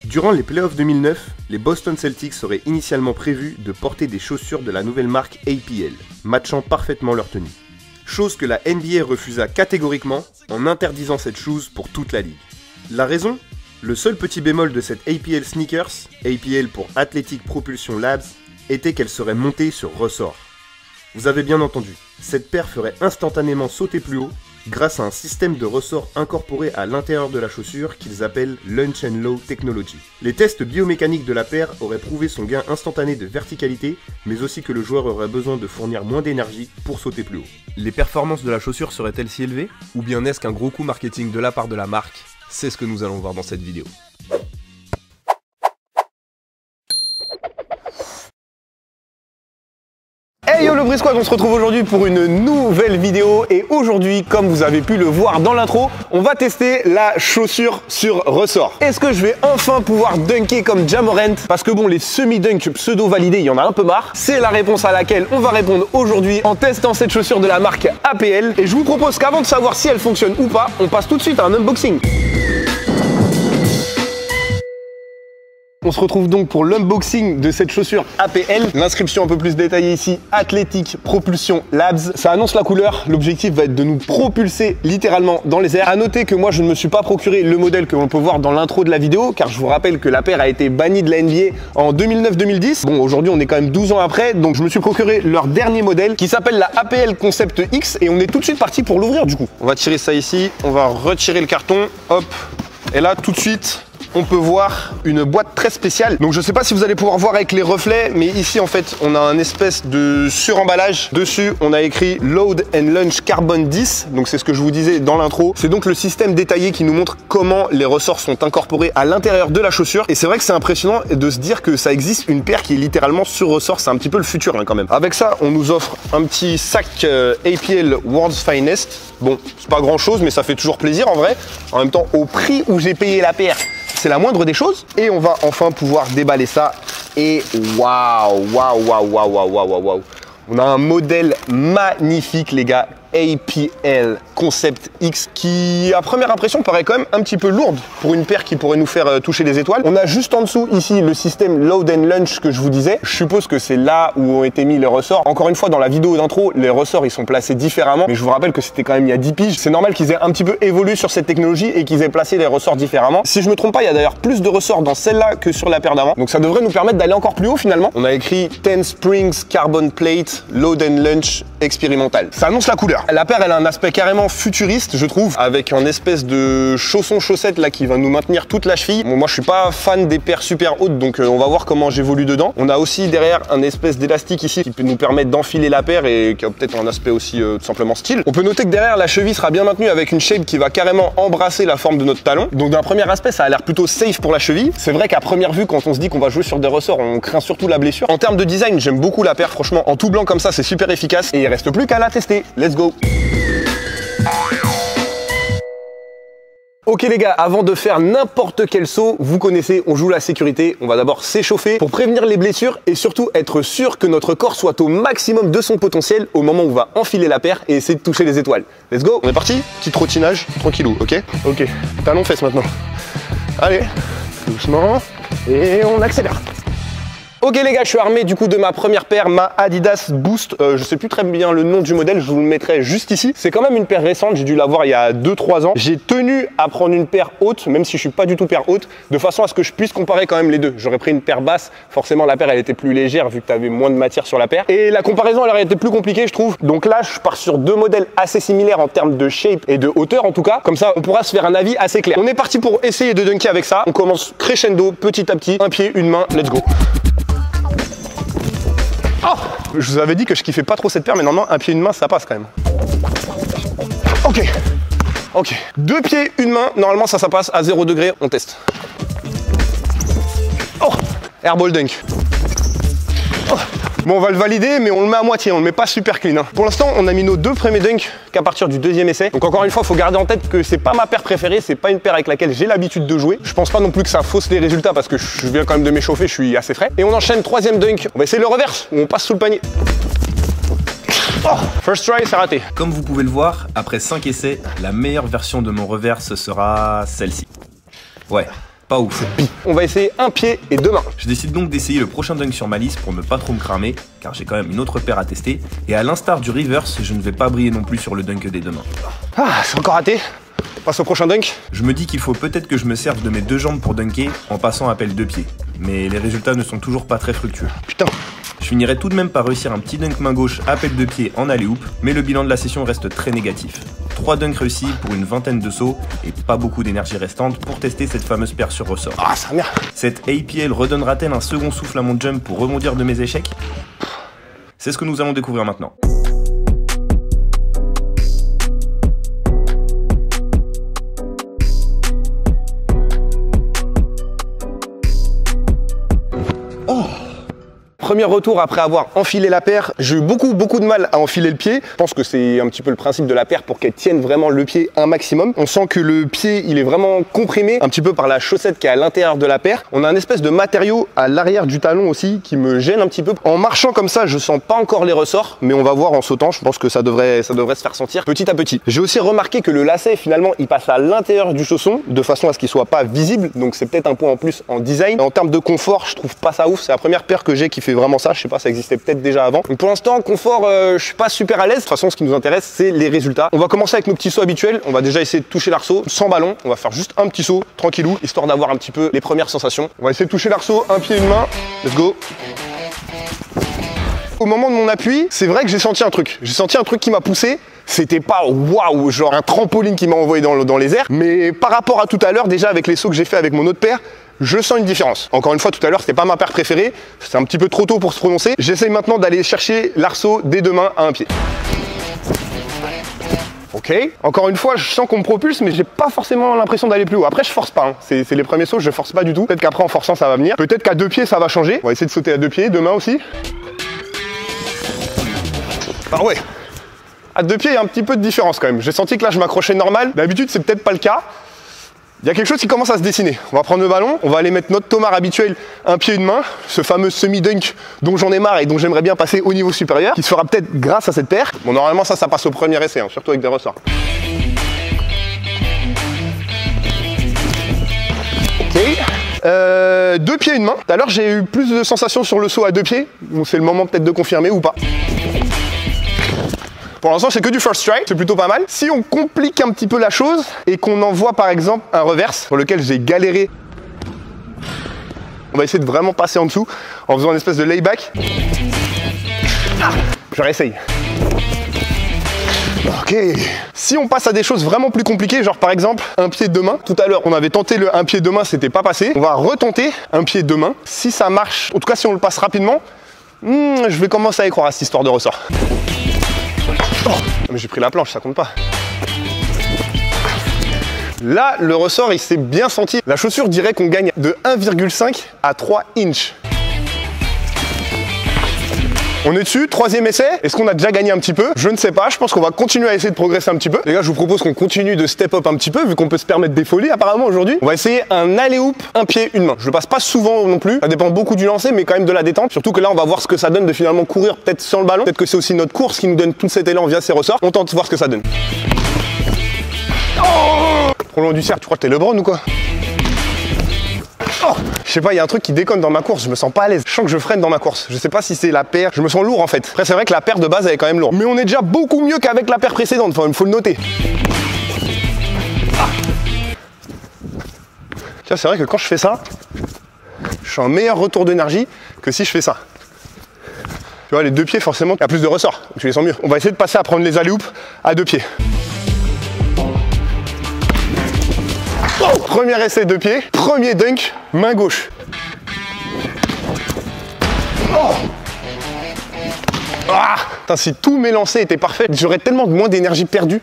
Durant les playoffs 2009, les Boston Celtics auraient initialement prévu de porter des chaussures de la nouvelle marque APL, matchant parfaitement leur tenue. Chose que la NBA refusa catégoriquement en interdisant cette chose pour toute la ligue. La raison ? Le seul petit bémol de cette APL sneakers, APL pour Athletic Propulsion Labs, était qu'elle serait montée sur ressort. Vous avez bien entendu, cette paire ferait instantanément sauter plus haut grâce à un système de ressort incorporé à l'intérieur de la chaussure qu'ils appellent Launch and Low Technology. Les tests biomécaniques de la paire auraient prouvé son gain instantané de verticalité, mais aussi que le joueur aurait besoin de fournir moins d'énergie pour sauter plus haut. Les performances de la chaussure seraient-elles si élevées ? Ou bien est-ce qu'un gros coup marketing de la part de la marque ? C'est ce que nous allons voir dans cette vidéo. Hey yo le Brice Squad, on se retrouve aujourd'hui pour une nouvelle vidéo et aujourd'hui, comme vous avez pu le voir dans l'intro, on va tester la chaussure sur ressort. Est-ce que je vais enfin pouvoir dunker comme Ja Morant? Parce que bon, les semi-dunks pseudo-validés, il y en a un peu marre. C'est la réponse à laquelle on va répondre aujourd'hui en testant cette chaussure de la marque APL. Et je vous propose qu'avant de savoir si elle fonctionne ou pas, on passe tout de suite à un unboxing. On se retrouve donc pour l'unboxing de cette chaussure APL. L'inscription un peu plus détaillée ici, Athletic Propulsion Labs. Ça annonce la couleur. L'objectif va être de nous propulser littéralement dans les airs. À noter que moi, je ne me suis pas procuré le modèle que l'on peut voir dans l'intro de la vidéo, car je vous rappelle que la paire a été bannie de la NBA en 2009-2010. Bon, aujourd'hui, on est quand même 12 ans après, donc je me suis procuré leur dernier modèle qui s'appelle la APL Concept X et on est tout de suite parti pour l'ouvrir du coup. On va tirer ça ici, on va retirer le carton, hop, et là tout de suite, on peut voir une boîte très spéciale. Donc je sais pas si vous allez pouvoir voir avec les reflets, mais ici en fait on a un espèce de suremballage. Dessus on a écrit Load and Launch Carbon 10. Donc c'est ce que je vous disais dans l'intro. C'est donc le système détaillé qui nous montre comment les ressorts sont incorporés à l'intérieur de la chaussure. Et c'est vrai que c'est impressionnant de se dire que ça existe une paire qui est littéralement sur ressort. C'est un petit peu le futur hein, quand même. Avec ça on nous offre un petit sac APL World's Finest. Bon, c'est pas grand chose mais ça fait toujours plaisir en vrai. En même temps au prix où j'ai payé la paire, c'est la moindre des choses. Et on va enfin pouvoir déballer ça. Et waouh, waouh, waouh, waouh, waouh, waouh, waouh. On a un modèle magnifique, les gars. APL Concept X qui à première impression paraît quand même un petit peu lourde pour une paire qui pourrait nous faire toucher les étoiles. On a juste en dessous ici le système Load and Launch que je vous disais. Je suppose que c'est là où ont été mis les ressorts. Encore une fois dans la vidéo d'intro, les ressorts ils sont placés différemment, mais je vous rappelle que c'était quand même il y a 10 piges. C'est normal qu'ils aient un petit peu évolué sur cette technologie et qu'ils aient placé les ressorts différemment. Si je me trompe pas, il y a d'ailleurs plus de ressorts dans celle-là que sur la paire d'avant. Donc ça devrait nous permettre d'aller encore plus haut finalement. On a écrit 10 Springs Carbon Plate Load and Launch expérimental. Ça annonce la couleur. La paire elle a un aspect carrément futuriste je trouve, avec un espèce de chausson-chaussette là qui va nous maintenir toute la cheville. Bon, moi je suis pas fan des paires super hautes donc on va voir comment j'évolue dedans. On a aussi derrière un espèce d'élastique ici qui peut nous permettre d'enfiler la paire et qui a peut-être un aspect aussi tout simplement style. On peut noter que derrière la cheville sera bien maintenue avec une shape qui va carrément embrasser la forme de notre talon. Donc d'un premier aspect ça a l'air plutôt safe pour la cheville. C'est vrai qu'à première vue quand on se dit qu'on va jouer sur des ressorts on craint surtout la blessure. En termes de design j'aime beaucoup la paire, franchement en tout blanc comme ça c'est super efficace et il reste plus qu'à la tester. Let's go. Ok les gars, avant de faire n'importe quel saut, vous connaissez, on joue la sécurité, on va d'abord s'échauffer pour prévenir les blessures et surtout être sûr que notre corps soit au maximum de son potentiel au moment où on va enfiler la paire et essayer de toucher les étoiles. Let's go. On est parti. Petit trottinage, tranquillou, ok? Ok, talon fesse maintenant. Allez, doucement et on accélère. Ok les gars, je suis armé du coup de ma première paire, ma Adidas Boost. Je sais plus très bien le nom du modèle, je vous le mettrai juste ici. C'est quand même une paire récente, j'ai dû l'avoir il y a 2-3 ans. J'ai tenu à prendre une paire haute, même si je suis pas du tout paire haute, de façon à ce que je puisse comparer quand même les deux. J'aurais pris une paire basse, forcément la paire elle était plus légère vu que tu avais moins de matière sur la paire. Et la comparaison elle aurait été plus compliquée je trouve. Donc là je pars sur deux modèles assez similaires en termes de shape et de hauteur en tout cas. Comme ça on pourra se faire un avis assez clair. On est parti pour essayer de dunker avec ça. On commence crescendo, petit à petit, un pied, une main, let's go. Oh, je vous avais dit que je kiffais pas trop cette paire, mais normalement, un pied, une main, ça passe quand même. Ok. Ok. Deux pieds, une main, normalement, ça passe à 0 degré. On teste. Oh, airball dunk. Oh. Bon, on va le valider, mais on le met à moitié, on le met pas super clean. Hein. Pour l'instant, on a mis nos deux premiers dunks qu'à partir du deuxième essai. Donc encore une fois, il faut garder en tête que c'est pas ma paire préférée, c'est pas une paire avec laquelle j'ai l'habitude de jouer. Je pense pas non plus que ça fausse les résultats parce que je viens quand même de m'échauffer, je suis assez frais. Et on enchaîne troisième dunk. On va essayer le reverse, où on passe sous le panier. Oh, first try, c'est raté. Comme vous pouvez le voir, après 5 essais, la meilleure version de mon reverse sera celle-ci. Ouais, pas ouf. On va essayer un pied et deux mains. Je décide donc d'essayer le prochain dunk sur ma liste pour ne pas trop me cramer, car j'ai quand même une autre paire à tester. Et à l'instar du reverse, je ne vais pas briller non plus sur le dunk des deux mains. Ah, c'est encore raté. On passe au prochain dunk. Je me dis qu'il faut peut-être que je me serve de mes deux jambes pour dunker en passant appel deux pieds. Mais les résultats ne sont toujours pas très fructueux. Putain. Je finirai tout de même par réussir un petit dunk main gauche appel de pied en alley-oop, mais le bilan de la session reste très négatif. 3 dunks réussis pour une vingtaine de sauts et pas beaucoup d'énergie restante pour tester cette fameuse paire sur ressort. Ah, ça merde. Cette APL redonnera-t-elle un second souffle à mon jump pour rebondir de mes échecs? C'est ce que nous allons découvrir maintenant. Premier retour après avoir enfilé la paire, j'ai eu beaucoup de mal à enfiler le pied. Je pense que c'est un petit peu le principe de la paire pour qu'elle tienne vraiment le pied un maximum. On sent que le pied, il est vraiment comprimé un petit peu par la chaussette qui est à l'intérieur de la paire. On a un espèce de matériau à l'arrière du talon aussi qui me gêne un petit peu. En marchant comme ça, je sens pas encore les ressorts, mais on va voir en sautant. Je pense que ça devrait se faire sentir petit à petit. J'ai aussi remarqué que le lacet, finalement, il passe à l'intérieur du chausson de façon à ce qu'il soit pas visible. Donc c'est peut-être un point en plus en design. En termes de confort, je trouve pas ça ouf. C'est la première paire que j'ai qui fait vraiment ça, je sais pas, ça existait peut-être déjà avant. Donc pour l'instant, confort, je suis pas super à l'aise. De toute façon, ce qui nous intéresse, c'est les résultats. On va commencer avec nos petits sauts habituels. On va déjà essayer de toucher l'arceau sans ballon. On va faire juste un petit saut, tranquillou, histoire d'avoir un petit peu les premières sensations. On va essayer de toucher l'arceau, un pied et une main. Let's go. Au moment de mon appui, c'est vrai que j'ai senti un truc. J'ai senti un truc qui m'a poussé. C'était pas waouh, genre un trampoline qui m'a envoyé dans les airs. Mais par rapport à tout à l'heure, déjà avec les sauts que j'ai fait avec mon autre paire, je sens une différence. Encore une fois, tout à l'heure, c'était pas ma paire préférée. C'est un petit peu trop tôt pour se prononcer. J'essaye maintenant d'aller chercher l'arceau des deux mains à un pied. Ok. Encore une fois, je sens qu'on me propulse, mais j'ai pas forcément l'impression d'aller plus haut. Après, je force pas. Hein. C'est les premiers sauts, je force pas du tout. Peut-être qu'après, en forçant, ça va venir. Peut-être qu'à deux pieds, ça va changer. On va essayer de sauter à deux pieds, deux mains aussi. Ah ouais. À deux pieds, il y a un petit peu de différence quand même. J'ai senti que là, je m'accrochais normal. D'habitude, c'est peut-être pas le cas. Il y a quelque chose qui commence à se dessiner. On va prendre le ballon, on va aller mettre notre tomard habituel, un pied et une main, ce fameux semi-dunk dont j'en ai marre et dont j'aimerais bien passer au niveau supérieur, qui se fera peut-être grâce à cette paire. Bon, normalement, ça passe au premier essai, hein, surtout avec des ressorts. Ok. Deux pieds et une main. Tout à l'heure, j'ai eu plus de sensations sur le saut à deux pieds. Donc, c'est le moment peut-être de confirmer ou pas. Pour l'instant, c'est que du first strike, c'est plutôt pas mal. Si on complique un petit peu la chose et qu'on envoie par exemple un reverse pour lequel j'ai galéré, on va essayer de vraiment passer en dessous en faisant une espèce de layback. Ah, je réessaye. Ok. Si on passe à des choses vraiment plus compliquées, genre par exemple un pied deux mains. Tout à l'heure, on avait tenté le un pied deux mains, c'était pas passé. On va retenter un pied deux mains. Si ça marche, en tout cas si on le passe rapidement, je vais commencer à y croire à cette histoire de ressort. Oh, mais j'ai pris la planche, ça compte pas. Là, le ressort, il s'est bien senti. La chaussure dirait qu'on gagne de 1,5 à 3 inches. On est dessus, troisième essai. Est-ce qu'on a déjà gagné un petit peu? Je ne sais pas, je pense qu'on va continuer à essayer de progresser un petit peu. Les gars, je vous propose qu'on continue de step up un petit peu, vu qu'on peut se permettre des folies apparemment aujourd'hui. On va essayer un alley-oop, un pied, une main. Je le passe pas souvent non plus, ça dépend beaucoup du lancer, mais quand même de la détente. Surtout que là, on va voir ce que ça donne de finalement courir peut-être sans le ballon. Peut-être que c'est aussi notre course qui nous donne tout cet élan via ses ressorts. On tente de voir ce que ça donne. Oh, trop loin du cercle, tu crois que t'es LeBron ou quoi? Oh, je sais pas, il y a un truc qui déconne dans ma course, je me sens pas à l'aise. Je sens que je freine dans ma course. Je sais pas si c'est la paire, je me sens lourd en fait. Après, c'est vrai que la paire de base elle est quand même lourde. Mais on est déjà beaucoup mieux qu'avec la paire précédente, enfin, il faut le noter. Ah. Tiens, c'est vrai que quand je fais ça, je suis un meilleur retour d'énergie que si je fais ça. Tu vois, les deux pieds, forcément, il y a plus de ressorts, donc tu les sens mieux. On va essayer de passer à prendre les alley-oops à deux pieds. Oh, premier essai de pied, premier dunk, main gauche. Oh. Ah, putain, si tous mes lancers étaient parfaits, j'aurais tellement moins d'énergie perdue.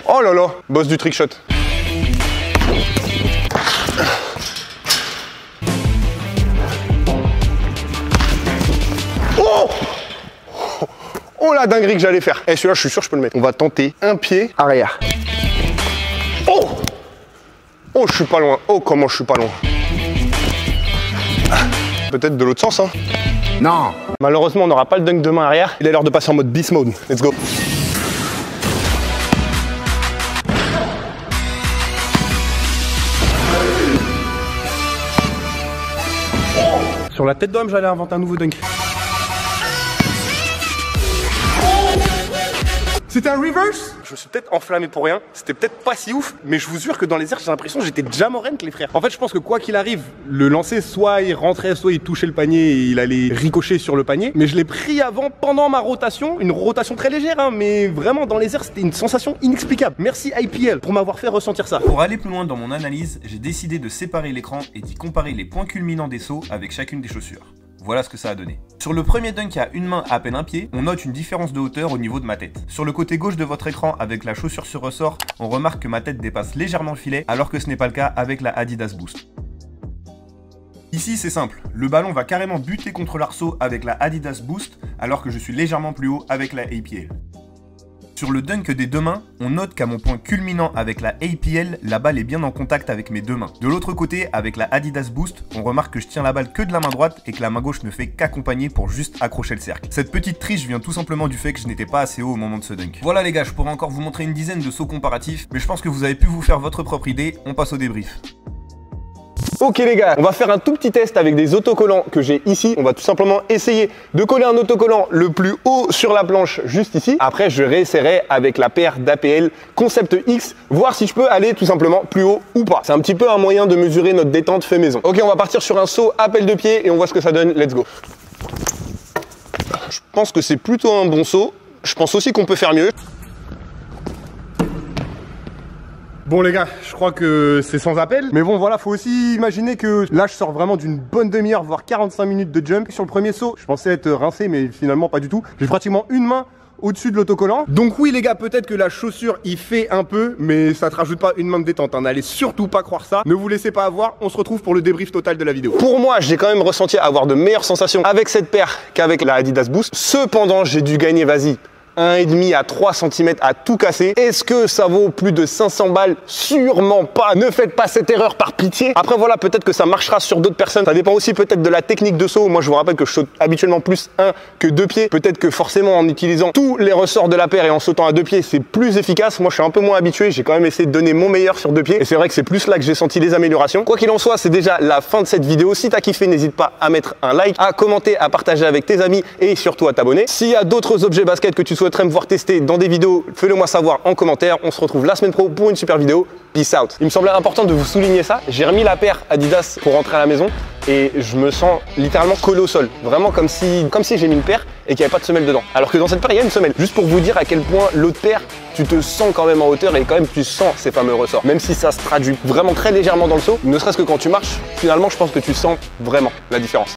Oh là là, boss du trick shot. Oh, oh la dinguerie que j'allais faire. Et celui-là, je suis sûr que je peux le mettre. On va tenter un pied arrière. Oh! Oh, je suis pas loin. Oh, comment je suis pas loin. Peut-être de l'autre sens, hein. Non. Malheureusement, on n'aura pas le dunk de main arrière. Il est l'heure de passer en mode beast mode. Let's go. Sur la tête d'homme, j'allais inventer un nouveau dunk. C'était un reverse. Je me suis peut-être enflammé pour rien, c'était peut-être pas si ouf, mais je vous jure que dans les airs, j'ai l'impression que j'étais Ja Morant, les frères. En fait, je pense que quoi qu'il arrive, le lancer, soit il rentrait, soit il touchait le panier et il allait ricocher sur le panier. Mais je l'ai pris avant, pendant ma rotation, une rotation très légère, hein, mais vraiment dans les airs, c'était une sensation inexplicable. Merci IPL pour m'avoir fait ressentir ça. Pour aller plus loin dans mon analyse, j'ai décidé de séparer l'écran et d'y comparer les points culminants des sauts avec chacune des chaussures. Voilà ce que ça a donné. Sur le premier dunk à une main à peine un pied, on note une différence de hauteur au niveau de ma tête. Sur le côté gauche de votre écran avec la chaussure sur ressort, on remarque que ma tête dépasse légèrement le filet alors que ce n'est pas le cas avec la Adidas Boost. Ici c'est simple, le ballon va carrément buter contre l'arceau avec la Adidas Boost alors que je suis légèrement plus haut avec la APL. Sur le dunk des deux mains, on note qu'à mon point culminant avec la APL, la balle est bien en contact avec mes deux mains. De l'autre côté, avec la Adidas Boost, on remarque que je tiens la balle que de la main droite et que la main gauche ne fait qu'accompagner pour juste accrocher le cercle. Cette petite triche vient tout simplement du fait que je n'étais pas assez haut au moment de ce dunk. Voilà les gars, je pourrais encore vous montrer une dizaine de sauts comparatifs, mais je pense que vous avez pu vous faire votre propre idée, on passe au débrief. Ok les gars, on va faire un tout petit test avec des autocollants que j'ai ici. On va tout simplement essayer de coller un autocollant le plus haut sur la planche juste ici. Après je réessayerai avec la paire d'APL Concept X, voir si je peux aller tout simplement plus haut ou pas. C'est un petit peu un moyen de mesurer notre détente fait maison. Ok, on va partir sur un saut appel de pied et on voit ce que ça donne. Let's go. Je pense que c'est plutôt un bon saut. Je pense aussi qu'on peut faire mieux. Bon les gars, je crois que c'est sans appel. Mais bon voilà, faut aussi imaginer que là je sors vraiment d'une bonne demi-heure, voire 45 minutes de jump. Sur le premier saut, je pensais être rincé, mais finalement pas du tout. J'ai pratiquement une main au-dessus de l'autocollant. Donc oui les gars, peut-être que la chaussure y fait un peu, mais ça te rajoute pas une main de détente, hein. N'allez surtout pas croire ça. Ne vous laissez pas avoir, on se retrouve pour le débrief total de la vidéo. Pour moi, j'ai quand même ressenti avoir de meilleures sensations avec cette paire qu'avec la Adidas Boost. Cependant, j'ai dû gagner, vas-y, 1,5 à 3 cm à tout casser. Est-ce que ça vaut plus de 500 balles? Sûrement pas. Ne faites pas cette erreur par pitié. Après voilà, peut-être que ça marchera sur d'autres personnes. Ça dépend aussi peut-être de la technique de saut. Moi je vous rappelle que je saute habituellement plus un que deux pieds. Peut-être que forcément en utilisant tous les ressorts de la paire et en sautant à deux pieds, c'est plus efficace. Moi je suis un peu moins habitué. J'ai quand même essayé de donner mon meilleur sur deux pieds. Et c'est vrai que c'est plus là que j'ai senti les améliorations. Quoi qu'il en soit, c'est déjà la fin de cette vidéo. Si t'as kiffé, n'hésite pas à mettre un like, à commenter, à partager avec tes amis et surtout à t'abonner. S'il y a d'autres objets basket que tu souhaiterais me voir tester dans des vidéos, fais-le moi savoir en commentaire. On se retrouve la semaine pro pour une super vidéo. Peace out. Il me semblait important de vous souligner ça. J'ai remis la paire Adidas pour rentrer à la maison et je me sens littéralement collé au sol. Vraiment comme si j'ai mis une paire et qu'il n'y avait pas de semelle dedans. Alors que dans cette paire, il y a une semelle. Juste pour vous dire à quel point l'autre paire, tu te sens quand même en hauteur et quand même tu sens ces fameux ressorts. Même si ça se traduit vraiment très légèrement dans le saut, ne serait-ce que quand tu marches, finalement, je pense que tu sens vraiment la différence.